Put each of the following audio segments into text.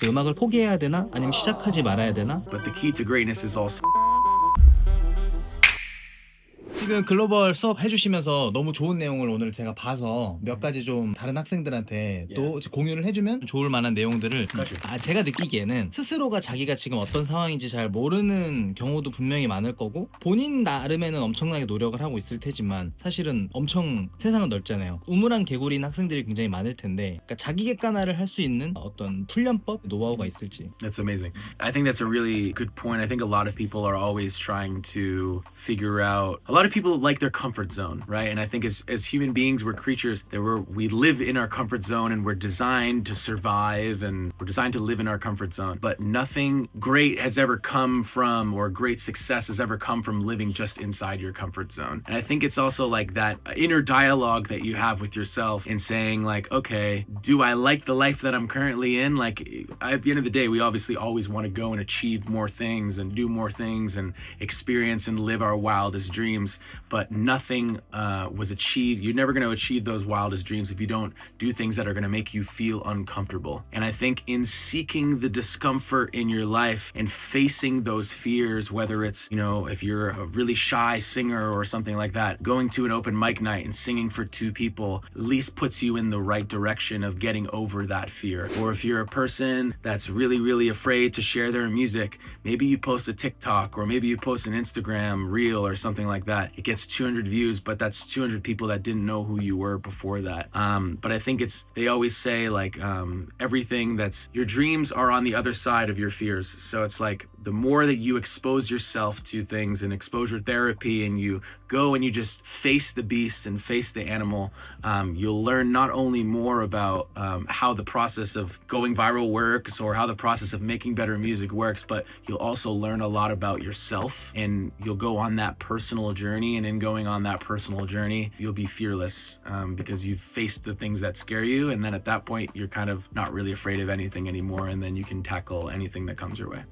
음악을 포기해야 되나? 아니면 시작하지 말아야 되나? But the key to greatness is also 지금 글로벌 수업 해주시면서 너무 좋은 내용을 오늘 제가 봐서 몇 가지 좀 다른 학생들한테 또 공유를 해주면 좋을 만한 내용들을 제가 느끼기에는 스스로가 자기가 지금 어떤 상황인지 잘 모르는 경우도 분명히 많을 거고 본인 나름에는 엄청나게 노력을 하고 있을 테지만 사실은 엄청 세상은 넓잖아요. 우물안 개구리인 학생들이 굉장히 많을 텐데 그러니까 자기 객관화를 할 수 있는 어떤 훈련법, 노하우가 있을지. That's amazing. I think that's a really good point. I think a lot of people are always trying to figure out. A lot of people like their comfort zone, right? And I think as human beings, we're creatures that we live in our comfort zone and we're designed to survive and we're designed to live in our comfort zone. But nothing great has ever come from, or great success has ever come from living just inside your comfort zone. And I think it's also like that inner dialogue that you have with yourself in saying like, okay, do I like the life that I'm currently in? Like at the end of the day, we obviously always want to go and achieve more things and do more things and experience and live our wildest dreams. But nothing was achieved. You're never going to achieve those wildest dreams if you don't do things that are going to make you feel uncomfortable. And I think in seeking the discomfort in your life and facing those fears, whether it's, you know, if you're a really shy singer or something like that, going to an open mic night and singing for 2 people at least puts you in the right direction of getting over that fear. Or if you're a person that's really, really afraid to share their music, maybe you post a TikTok or maybe you post an Instagram reel or something like that. It gets 200 views, but that's 200 people that didn't know who you were before that. But I think they always say like everything that's, your dreams are on the other side of your fears. So it's like the more that you expose yourself to things and exposure therapy and you go and you just face the beast and face the animal, you'll learn not only more about how the process of going viral works or how the process of making better music works, but you'll also learn a lot about yourself and you'll go on that personal journey. And in going on that personal journey, you'll be fearless because you've faced the things that scare you. And then at that point, you're kind of not really afraid of anything anymore. And then you can tackle anything that comes your way.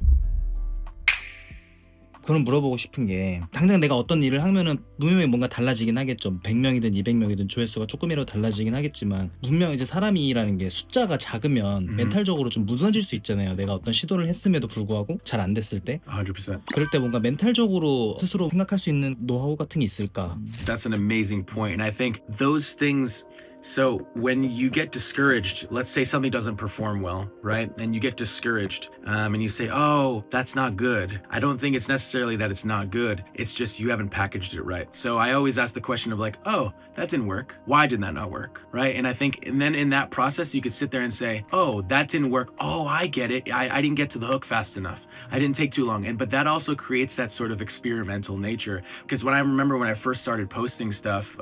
그럼 물어보고 싶은 게 당장 내가 어떤 일을 하면은 분명히 뭔가 달라지긴 하겠죠. 100명이든 200명이든 조회수가 조금이라도 달라지긴 하겠지만 분명 이제 사람이라는 게 숫자가 작으면 멘탈적으로 좀 무너질 수 있잖아요. 내가 어떤 시도를 했음에도 불구하고 잘 안 됐을 때 100%. 그럴 때 뭔가 멘탈적으로 스스로 생각할 수 있는 노하우 같은 게 있을까? That's an amazing point. And I think those things, so when you get discouraged, let's say something doesn't perform well, right? And you get discouraged and you say, oh, that's not good. I don't think it's necessarily that it's not good. It's just you haven't packaged it right. So I always ask the question of like, oh, that didn't work. Why did that not work? Right? And I think, and then in that process, you could sit there and say, oh, that didn't work. Oh, I get it. I didn't get to the hook fast enough. I didn't take too long. But that also creates that sort of experimental nature. Because when I first started posting stuff,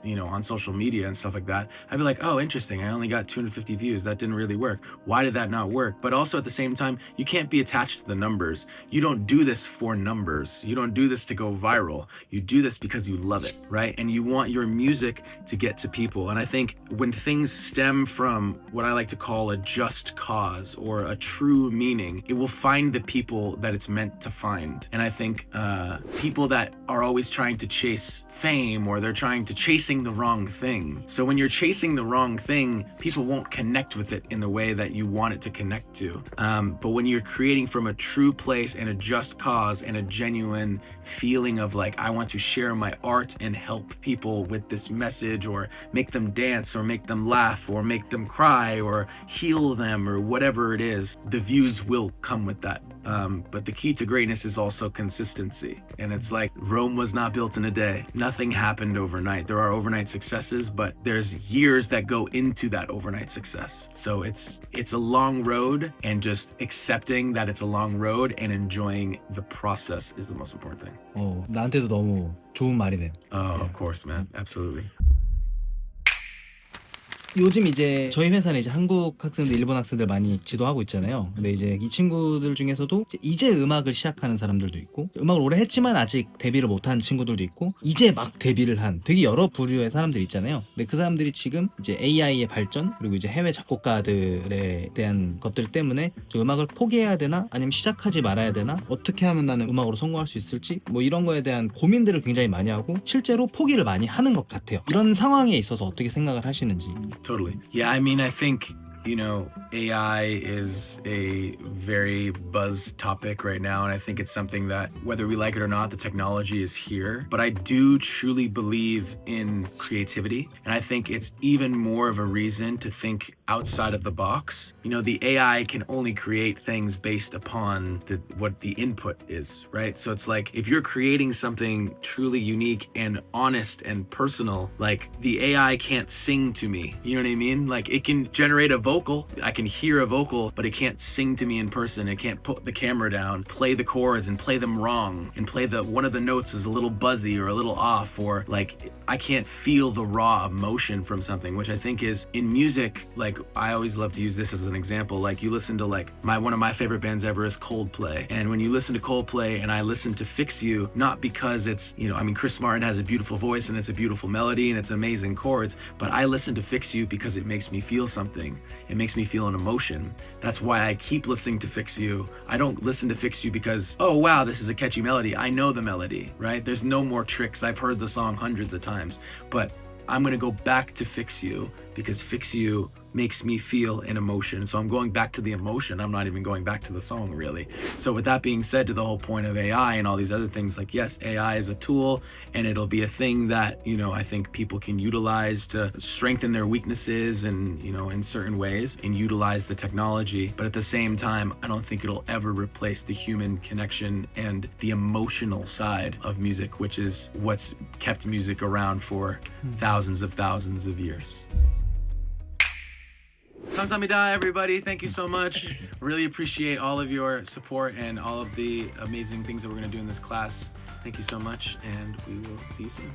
you know, on social media and stuff like that, I'd be like, oh, interesting. I only got 250 views. That didn't really work. Why did that not work? But also at the same time, you can't be attached to the numbers. You don't do this for numbers. You don't do this to go viral. You do this because you love it, right? And you want your music to get to people. And I think when things stem from what I like to call a just cause or a true meaning, it will find the people that it's meant to find. And I think people that are always trying to chase fame or they're trying to chasing the wrong thing. So when you're chasing the wrong thing, people won't connect with it in the way that you want it to connect to. But when you're creating from a true place and a just cause and a genuine feeling of like, I want to share my art and help people with this message or make them dance or make them laugh or make them cry or heal them or whatever it is, the views will come with that. But the key to greatness is also consistency. And it's like Rome was not built in a day. Nothing happened overnight. There are overnight successes, but there's years that go into that overnight success. So it's a long road, and just accepting that it's a long road and enjoying the process is the most important thing. 나한테도 너무 좋은 말이네. Oh, of course, man. Absolutely. 요즘 이제 저희 회사는 이제 한국 학생들, 일본 학생들 많이 지도하고 있잖아요. 근데 이제 이 친구들 중에서도 이제 음악을 시작하는 사람들도 있고, 음악을 오래 했지만 아직 데뷔를 못한 친구들도 있고, 이제 막 데뷔를 한 되게 여러 부류의 사람들 있잖아요. 근데 그 사람들이 지금 이제 AI의 발전, 그리고 이제 해외 작곡가들에 대한 것들 때문에 음악을 포기해야 되나? 아니면 시작하지 말아야 되나? 어떻게 하면 나는 음악으로 성공할 수 있을지? 뭐 이런 거에 대한 고민들을 굉장히 많이 하고 실제로 포기를 많이 하는 것 같아요. 이런 상황에 있어서 어떻게 생각을 하시는지. Totally. Yeah, I mean, I think, you know, AI is a very buzz topic right now, and I think it's something that, whether we like it or not, the technology is here. But I do truly believe in creativity, and I think it's even more of a reason to think outside of the box. You know, the AI can only create things based upon what the input is, right? So it's like, if you're creating something truly unique and honest and personal, like, the AI can't sing to me, you know what I mean? Like, it can generate a vocal, I can hear a vocal, but it can't sing to me in person. It can't put the camera down, play the chords and play them wrong, and play one of the notes is a little buzzy or a little off, or like, I can't feel the raw emotion from something, which I think is, in music, like, I always love to use this as an example. Like, you listen to, like, one of my favorite bands ever is Coldplay, and when you listen to Coldplay, and I listen to Fix You, not because it's, you know, I mean, Chris Martin has a beautiful voice and it's a beautiful melody and it's amazing chords, but I listen to Fix You because it makes me feel something. It makes me feel an emotion. That's why I keep listening to Fix You. I don't listen to Fix You because, oh wow, this is a catchy melody. I know the melody, right? There's no more tricks. I've heard the song hundreds of times, but I'm gonna go back to Fix You because Fix You makes me feel an emotion. So I'm going back to the emotion. I'm not even going back to the song, really. So with that being said, to the whole point of AI and all these other things, like, yes, AI is a tool, and it'll be a thing that, you know, I think people can utilize to strengthen their weaknesses and, you know, in certain ways, and utilize the technology. But at the same time, I don't think it'll ever replace the human connection and the emotional side of music, which is what's kept music around for thousands of years. 감사합니다, everybody. Thank you so much. Really appreciate all of your support and all of the amazing things that we're going to do in this class. Thank you so much, and we will see you soon.